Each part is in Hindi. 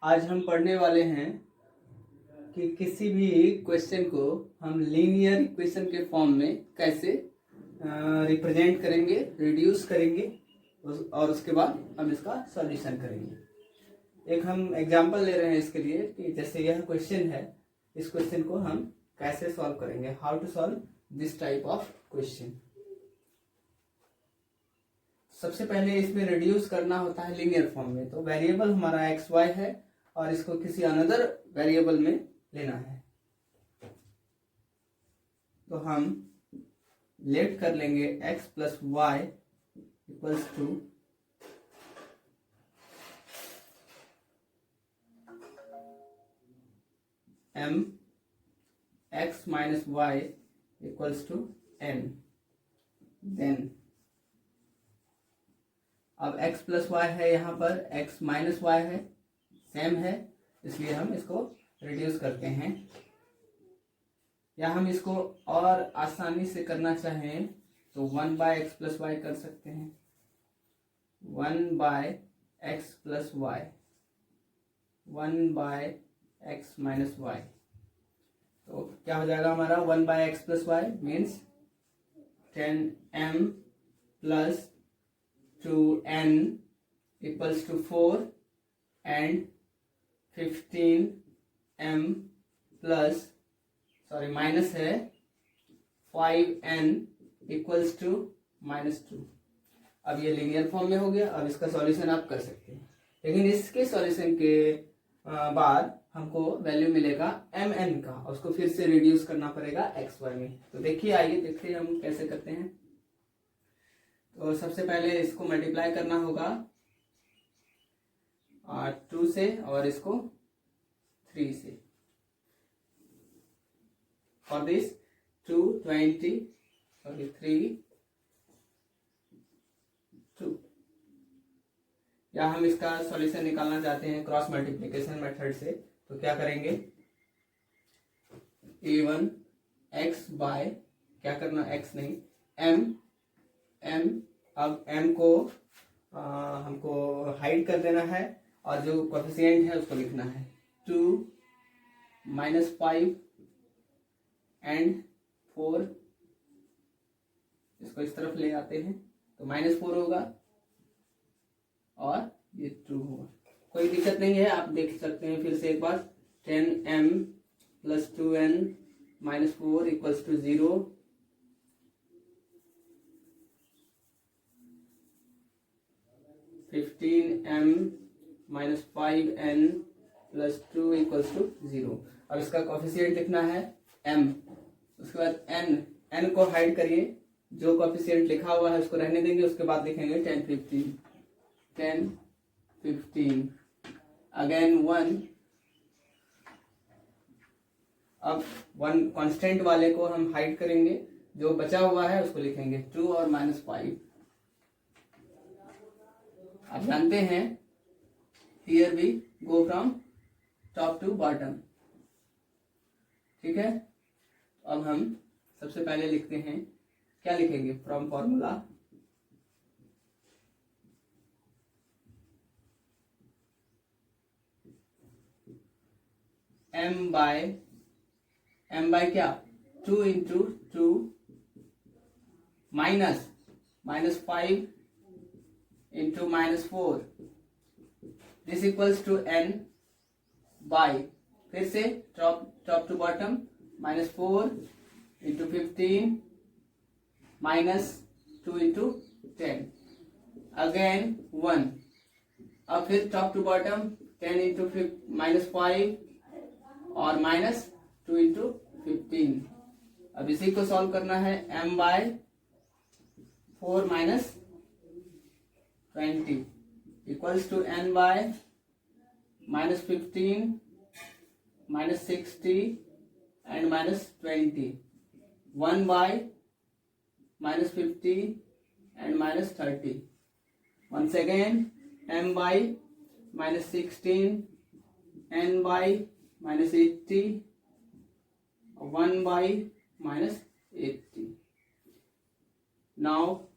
आज हम पढ़ने वाले हैं कि किसी भी क्वेश्चन को हम लीनियर इक्वेशन के फॉर्म में कैसे रिप्रेजेंट करेंगे, रिड्यूस करेंगे और उसके बाद हम इसका सॉल्यूशन करेंगे। एक हम एग्जांपल ले रहे हैं इसके लिए कि जैसे यह क्वेश्चन है, इस क्वेश्चन को हम कैसे सॉल्व करेंगे, how to solve this type of question. सबसे पहले इसमें रिड्यूस करना होता है लीनियर फॉर्म में। तो वेरिएबल हमारा एक्स वाई है और इसको किसी अनदर वेरिएबल में लेना है। तो हम लेट कर लेंगे x plus y equals to m x minus y equals to n। Then अब x प्लस वाई है, यहाँ पर x माइनस वाई है, सेम है, इसलिए हम इसको रिड्यूस करते हैं। या हम इसको और आसानी से करना चाहें तो 1 बाय एक्स प्लस वाई कर सकते हैं। 1 by x plus y, 1 by x minus y. तो क्या हो जाएगा हमारा 1 by x plus y means 10m plus 2n equals to 4 and 15m plus minus है 5n इक्वल्स टू -2। अब ये लीनियर फॉर्म में हो गया। अब इसका सॉल्यूशन आप कर सकते हैं, लेकिन इसके सॉल्यूशन के बाद हमको वैल्यू मिलेगा mn का, और उसको फिर से रिड्यूस करना पड़ेगा xy में। तो देखिए, आइए देखिए हम कैसे करते हैं। तो सबसे पहले इसको मल्टीप्लाई करना होगा 2 से और इसको 3 से। For this 3 2। या हम इसका सॉल्यूशन निकालना चाहते हैं क्रॉस मल्टीप्लिकेशन मेथड से, तो क्या करेंगे, a1 x बाय, क्या करना, x नहीं m। अब m को हमको हाइड कर देना है और जो कोएफिशिएंट है उसको लिखना है 2 -5 एंड 4। इसको इस तरफ ले आते हैं तो -4 होगा और ये 2 होगा। कोई दिक्कत नहीं है, आप देख सकते हैं फिर से एक बार। 10m plus 2n minus 4 equals to 0। 15m minus 5n plus 2 equals to 0। अब इसका कोएफिशिएंट लिखना है m। उसके बाद n को हाइड करिए, जो कोएफिशिएंट लिखा हुआ है उसको रहने देंगे, उसके बाद लिखेंगे 10 15 अगेन 1। अब 1 कांस्टेंट वाले को हम हाइड करेंगे, जो बचा हुआ है उसको लिखेंगे 2 और -5। आप जानते हैं here we go from top to bottom, ठीक है। अब हम सबसे पहले लिखते हैं, क्या लिखेंगे, फ्रॉम फॉर्मूला m बाय क्या, 2 into 2 minus -5 into -4 this equals to n by, फिर से top to bottom, -4 into 15 -2 into 10 again 1। अब फिर टॉप टू बॉटम 10 इंटू -5 और -2 इंटू 15। अब इसी को सॉल्व करना है, m by 4 -20 equals to n by -15 -60 and -20। 1 by -50 and -30। once again m by -16, n by -80, 1 by -80. Now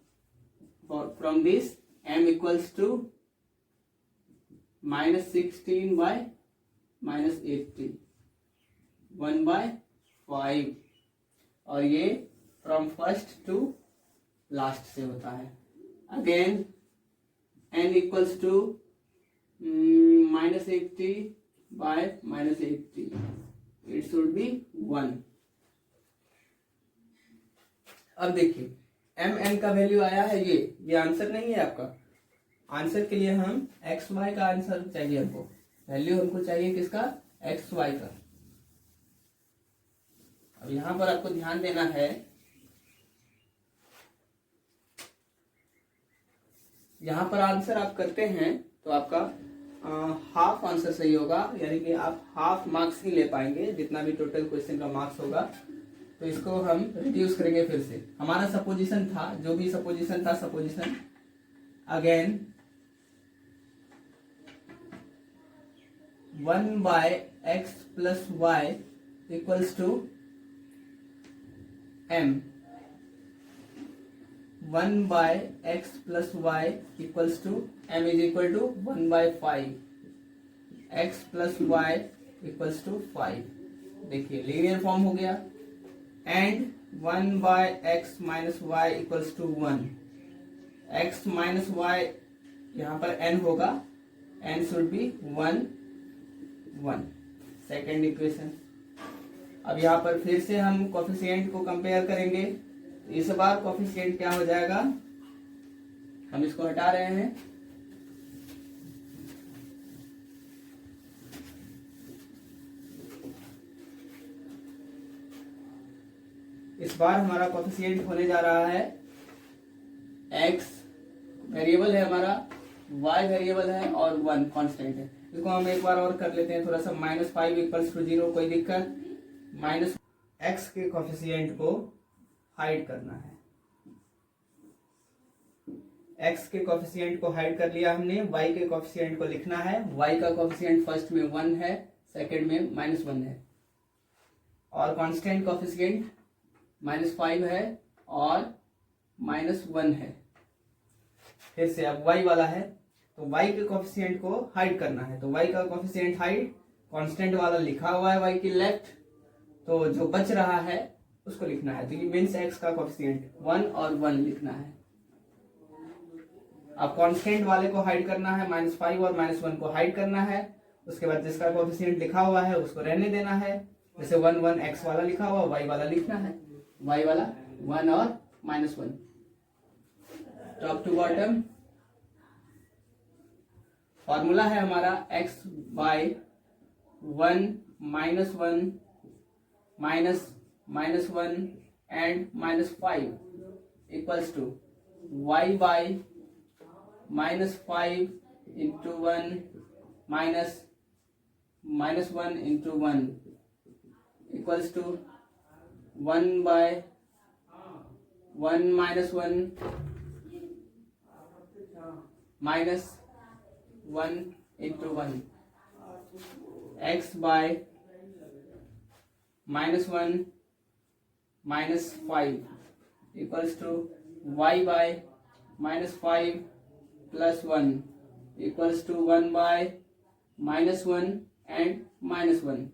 from this m equals to -16 bye -80, 1/5, और ये फ्रॉम फर्स्ट टू लास्ट से होता है। Again n equals to -80 by -80, it should be 1। अब देखिए mn का वैल्यू आया है, ये आंसर नहीं है आपका। आंसर के लिए हम एक्स वाई का आंसर चाहिए, हमको वैल्यू हमको चाहिए किसका, एक्स वाई का। अब यहां पर आपको ध्यान देना है, यहां पर आंसर आप करते हैं तो आपका हाफ आंसर सही होगा, यानी कि आप हाफ मार्क्स ही ले पाएंगे, जितना भी टोटल क्वेश्चन का मार्क्स होगा। तो इसको हम रिड्यूस करेंगे फिर से। हमारा सपोजिशन था, जो भी सपोजिशन था, supposition again 1/x + y = m, 1/x + y = m = 1/5, x + y = 5। देखिए लीनियर फॉर्म हो गया। And 1/x - y = 1, x - y यहाँ पर n होगा, n should be 1 1। Second equation. अब यहाँ पर फिर से हम कोफिशिएंट को कंपेयर करेंगे। इस बार कोफिशिएंट क्या हो जाएगा, हम इसको हटा रहे हैं, इस बार हमारा कोफिशिएंट होने जा रहा है x वेरिएबल है हमारा, y वेरिएबल है और 1 कांस्टेंट है। इसको हम एक बार और कर लेते हैं थोड़ा सा। -5 = 0, कोई दिक्कत। माइनस x के कोफिशिएंट को हाइड करना है। x के कोफिशिएंट को हाइड कर लिया हमने, y के कोफिशिएंट को लिखना है। y का कोफिशिएंट फर्स्ट में 1 है, सेकंड में -1 है, और कांस्टेंट कोफिशिएंट -5 है और -1 है। फिर से अब y वाला है, तो y के कोफिशिएंट को हाइड करना है। तो y का कोफिशिएंट हाइड, कांस्टेंट वाला लिखा हुआ है y की लेफ्ट, तो जो बच रहा है उसको लिखना है। तो ये मीन्स x का कोफिशिएंट 1 और 1 लिखना है। अब कांस्टेंट वाले को हाइड करना है, -5 और -1 को हाइड करना है। उसके बाद जिसका कोफिशिएंट लिखा हुआ है उसको रहने देना है। जैसे 1 1 x वाला लिखा हुआ, y वाला लिखना है, y वाला 1 और -1। टॉप टू बॉटम फॉर्मूला है हमारा x/1 - 1 -1 and -5 = y/-5 - 1 - 1 × 1 equals to 1/1 - 1 -1 × 1, x/-1 -5 equals to y/-5 + 1 equals to 1/-1 and -1,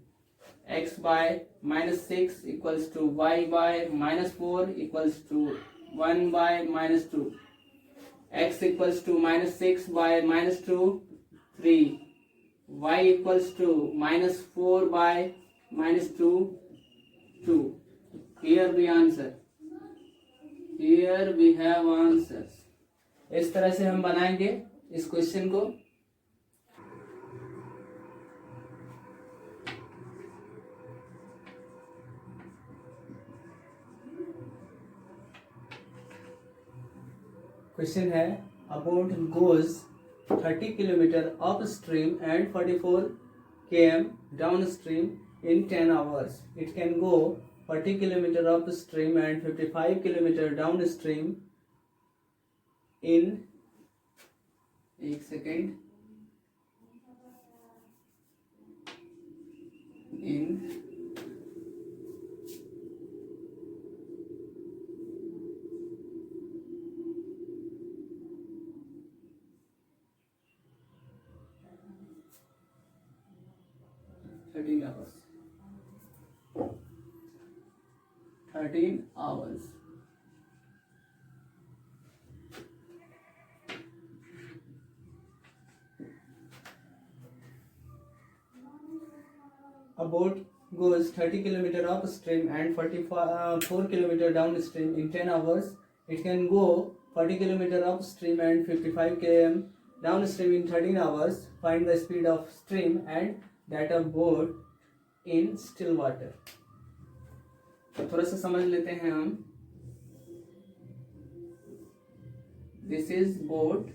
x/-6 equals to y/-4 equals to 1/-2, x equals to -6/-2 3, y equals to -4/-2 2. Here we answer. Here we have answers. इस तरह से हम बनाएंगे इस क्वेश्चन को। क्वेश्चन है, a boat goes 30 km upstream and 44 km downstream in 10 hours. It can go 40 km upstream and 55 km downstream in, एक second, in 10 13 hours. 13 hours. A boat goes 30 km upstream and 4 km downstream in 10 hours. It can go 40 km upstream and 55 km downstream in 13 hours. Find the speed of stream and that of boat in still water. तो थोड़ा सा समझ लेते हैं हम. This is boat.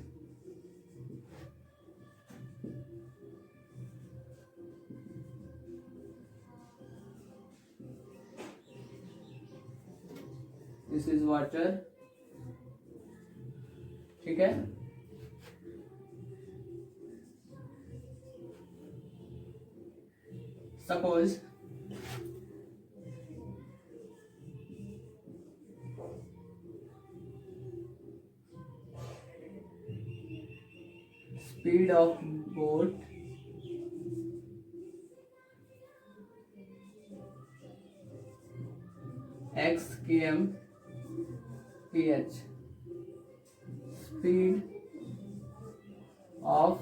This is water. ठीक है. Suppose speed of boat x km ph. Speed of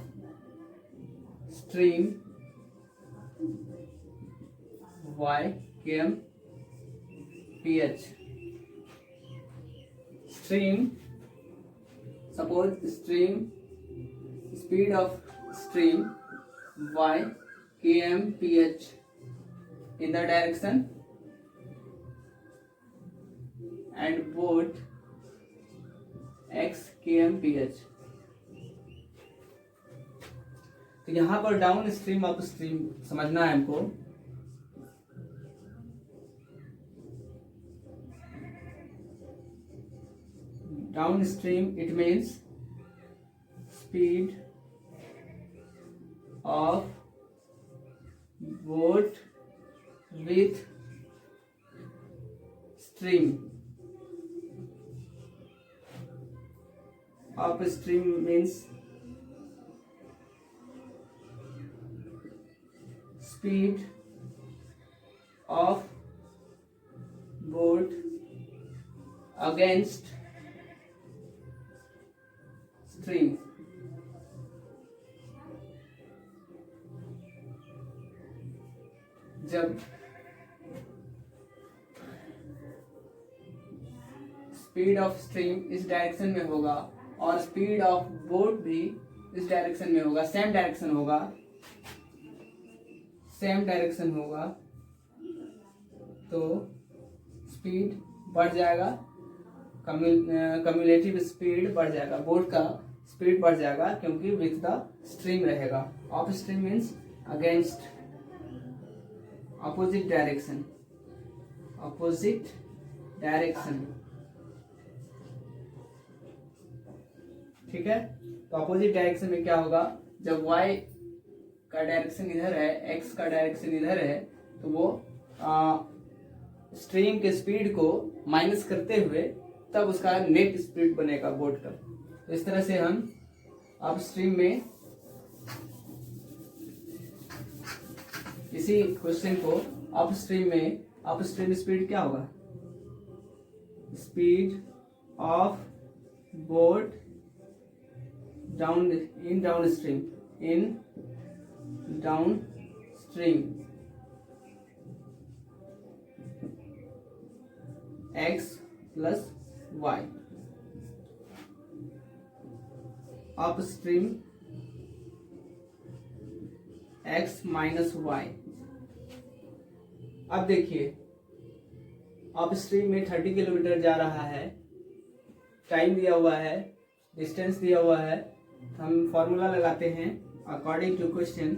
stream y km ph. Stream, suppose stream, speed of stream y km ph in the direction and boat x km ph. तो यहां पर डाउन स्ट्रीम अप स्ट्रीम समझना है हमको. Downstream it means speed of boat with stream. Upstream means speed of boat against stream. जब स्पीड ऑफ स्ट्रीम इस डायरेक्शन में होगा और स्पीड ऑफ बोट भी इस डायरेक्शन में होगा, सेम डायरेक्शन होगा, तो स्पीड बढ़ जाएगा, कम्युलेटिव स्पीड बढ़ जाएगा, बोट का स्पीड बढ़ जाएगा क्योंकि विथ द स्ट्रीम रहेगा. Of stream means against, opposite direction. ठीक है. तो अपोजिट डायरेक्शन में क्या होगा, जब y का डायरेक्शन इधर है, x का डायरेक्शन इधर है, तो वो स्ट्रीम के स्पीड को माइनस करते हुए तब उसका नेट स्पीड बनेगा बोट का. तो इस तरह से हम अप स्ट्रीम में इसी क्वेश्चन को अप स्ट्रीम स्पीड क्या होगा, speed of boat down stream x plus y. Upstream x minus y. अब देखिए अपस्ट्रीम में 30 किलोमीटर जा रहा है, टाइम दिया हुआ है, डिस्टेंस दिया हुआ है. हम फॉर्मूला लगाते हैं अकॉर्डिंग टू क्वेश्चन.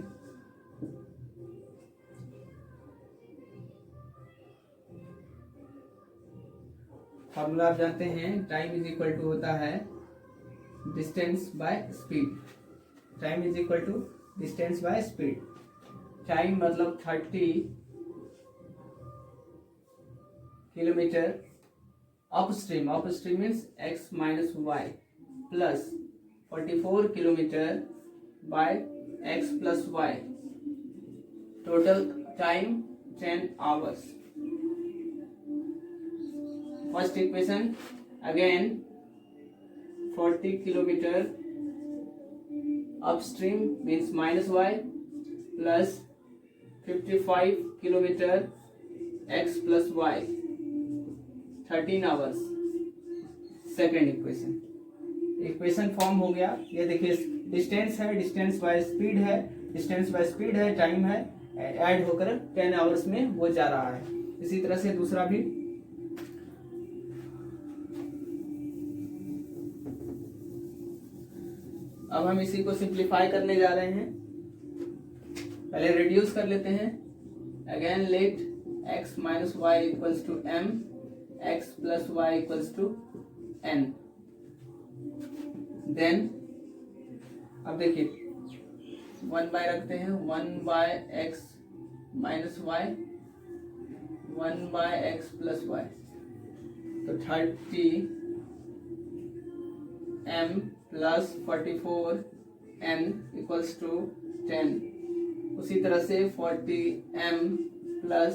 फॉर्मूला आप जानते हैं, टाइम इज इक्वल टू होता है distance by speed. Time is equal to distance by speed. Time मतलब 30 kilometre upstream means x minus y plus 44 kilometre by x plus y. total time 10 hours. First equation, again 40 kilometer upstream means minus y plus 55 kilometer x plus y 13 hours. Second equation form हो गया। ये देखिए डिस्टेंस है, डिस्टेंस बाय स्पीड है, डिस्टेंस बाय स्पीड है, टाइम है, ऐड होकर 10 आवर्स में वो जा रहा है। इसी तरह से दूसरा भी अब हम इसी को सिंप्लीफाई करने जा रहे हैं। पहले रिड्यूस कर लेते हैं। Again let x minus y equals to m, x plus y equals to n। Then अब देखिए 1 बाय रखते हैं, 1 by x minus y, 1 by x plus y, तो 30 m plus 44 n equals to 10। उसी तरह से 40 m plus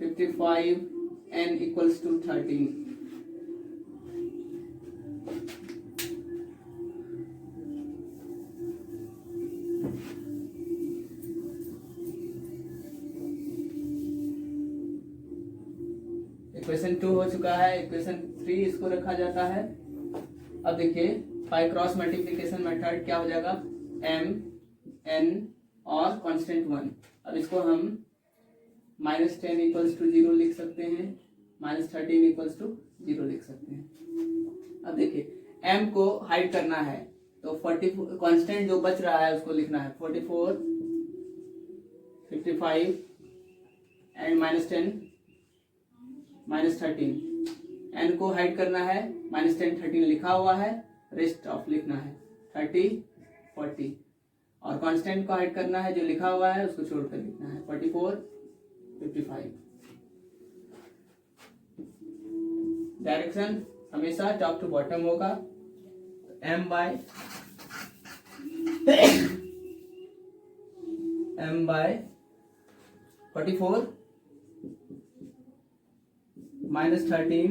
55 n equals to 13। Equation 2 हो चुका है। इक्वेशन 3 इसको रखा जाता है। अब देखिए बाय क्रॉस मल्टीप्लिकेशन मेथड क्या हो जाएगा, m n और कांस्टेंट 1। अब इसको हम -10 इक्वल्स टू 0 लिख सकते हैं, -13 इक्वल्स टू 0 लिख सकते हैं। अब देखिए m को हाइड करना है तो 40 कांस्टेंट जो बच रहा है उसको लिखना है 44, 55 एंड -10 -13। n को हाइड करना है, -10 13 लिखा हुआ है, रेस्ट ऑफ लिखना है 30 40। और कांस्टेंट को हाइड करना है, जो लिखा हुआ है उसको छोड़कर लिखना है 44 55। डायरेक्शन हमेशा टॉप टू बॉटम होगा। m by 44 -13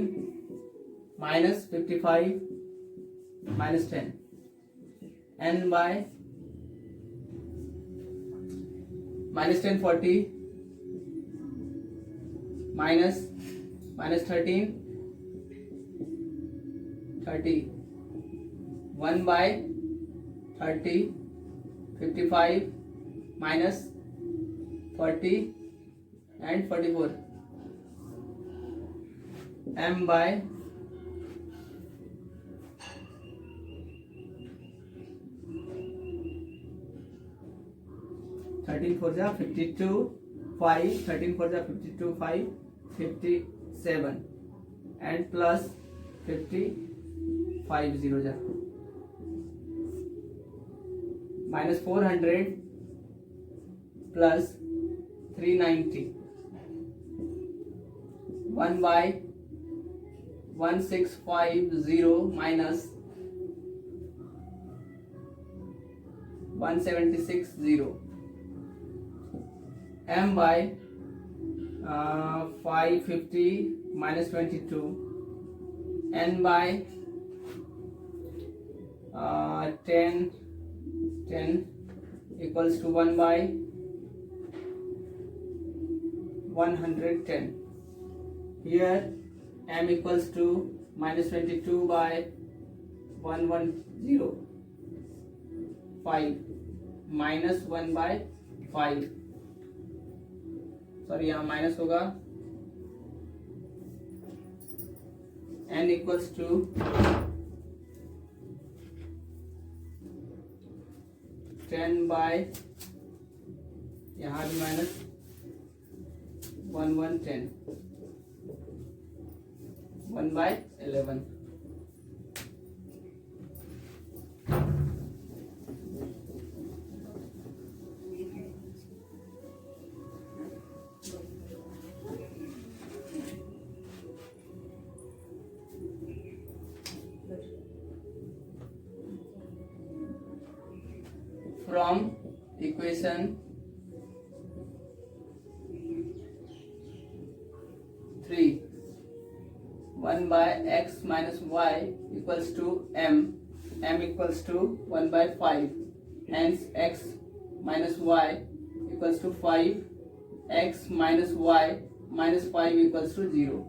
-55 -10, n by -10 40 -13 30, 1 by 30 55 -40 and 44। m by 13 4 जा 52 5, 13 4 जा 52 5 57 एंड प्लस 55 0 जा -400 plus 390, 1 by 1650 minus 176 0, m by 550 -22, n by 10 equals to 1 by 110। Here m equals to -22 by 110 5 -1 by 5, sorry यहाँ माइनस होगा। n equals to ten by यहाँ भी minus 110, 1 by 11। From equation 3 1 by x minus y equals to m equals to 1 by 5, hence x minus y equals to 5, x minus y minus 5 equals to 0.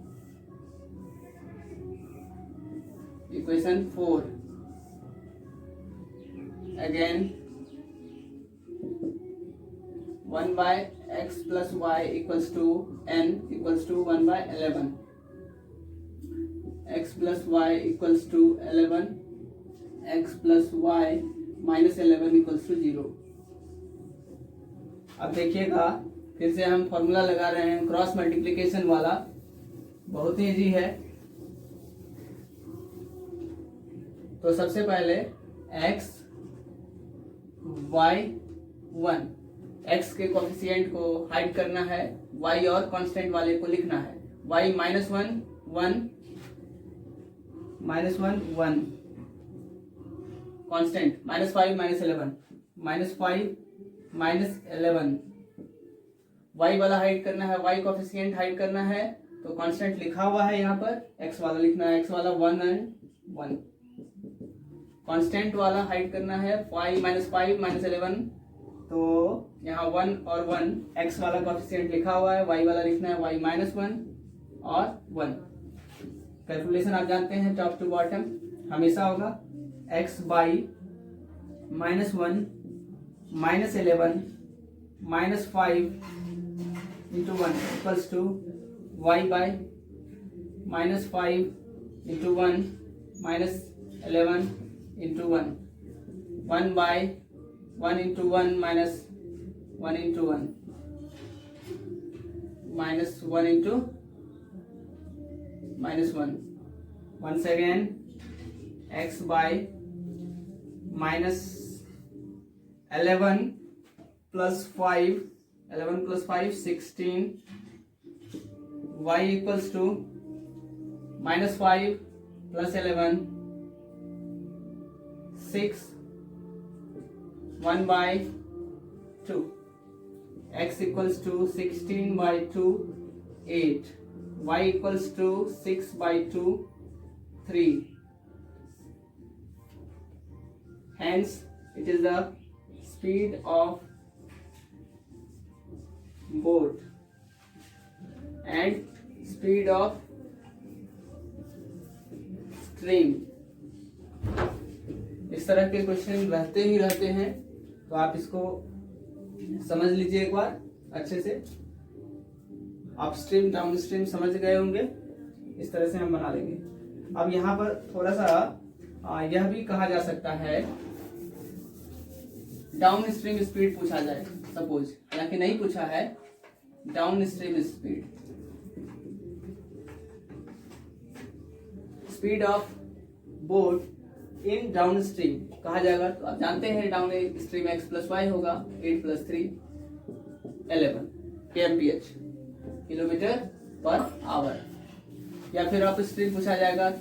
Equation 4. Again 1 by x plus y equals to n equals to 1 by 11. X plus y equals to 11, x plus y minus 11 equals to 0. अब देखिएगा फिर से हम फॉर्मूला लगा रहे हैं क्रॉस मल्टीप्लिकेशन वाला, बहुत ही इजी है। तो सबसे पहले x y 1, x के कोफिशिएंट को हाइड करना है, y और कांस्टेंट वाले को लिखना है। y minus 1 1 minus 1 1 constant minus 5 minus 11 minus 5 minus 11, y वाला हाइड करना है, y कोफिशिएंट हाइड करना है, तो कांस्टेंट लिखा हुआ है यहाँ पर, x वाला लिखना है, x वाला 1 एंड 1। कांस्टेंट वाला हाइड करना है 5 माइनस 5 माइनस 11, तो यहाँ 1 और 1, x वाला कोफिशिएंट लिखा हुआ है, y वाला लिखना है y माइनस 1 और 1। कैलकुलेशन आप जानते हैं टॉप टू बॉटम हमेशा होगा, x by minus 1 minus 11 minus 5 into 1 equals to y by minus 5 into 1 minus 11 into 1, 1 by 1 into 1 minus 1 into 1 minus 1 into minus 1। once again x by minus 11 plus 5, 11 plus 5 16, y equals to minus 5 plus 11 6, 1 by 2, x equals to 16 by 2 8, y equals to 6 by 2 3. Hence it is the speed of boat and speed of stream. इस तरह के क्वेश्चन रहते ही रहते हैं, तो आप इसको समझ लीजिए एक बार अच्छे से। आप स्ट्रीम डाउन स्ट्रीम समझ गए होंगे, इस तरह से हम बना लेंगे। अब यहाँ पर थोड़ा सा यह भी कहा जा सकता है, डाउन स्ट्रीम स्पीड पूछा जाए सपोज, हालांकि नहीं पूछा है, downstream speed, speed of boat in downstream कहा जाएगा। तो आप जानते हैं downstream x plus y होगा, 8 plus 3 11 kmph kilometre per hour, या फिर आप स्ट्रीम पूछा जाएगा तो